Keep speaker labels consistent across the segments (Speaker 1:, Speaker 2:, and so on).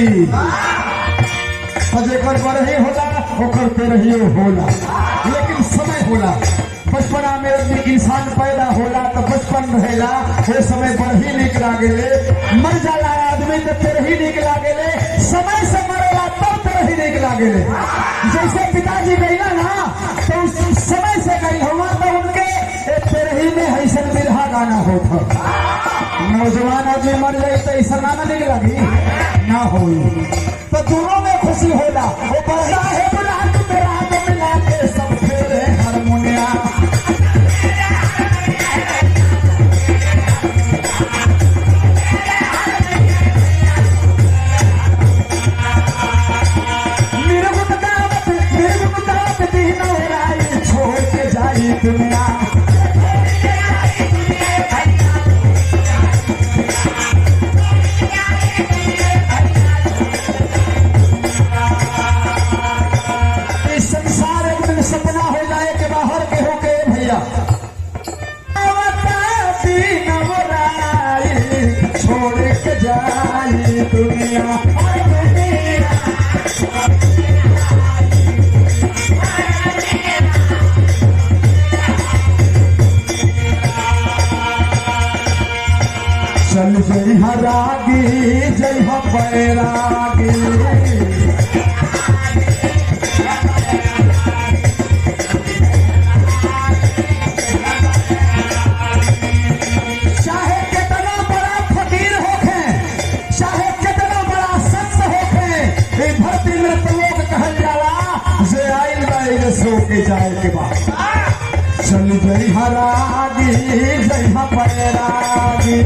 Speaker 1: लागी जेकर बरही होला ओकर तेरही होला, लेकिन समय होला। बचपना में इंसान पैदा होला तो बचपन रहेला, वो समय बरही निक लागेले, मर जाला आदमी तो तेरही निक लागेले, समय से मरेला तब तेरही निक लागेले। जैसे पिताजी गईला ना तो उस समय से गई हुआ तो उनके तेरही में ऐसा बिरहा गाना होता। नौजवान आदमी मर जाए तो ऐसा गाना निक लगी ना हो, तो दोनों में खुशी होला। वो बड़ा है बुला मेरा तो मिला के सब फेरे हारमोनिया, छोड़ के जाई दुनिया। सपना हो जाए कि बाहर के हो के भैया छोड़ के जाई दुनिया। चल जई रागी जय बैरागी, सो के जाए के बाद चल जई रागी जय बैरागी।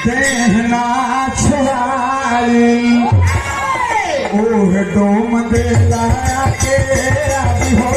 Speaker 1: देहना छुड़ाई ओह डोम दे ला के आदि हो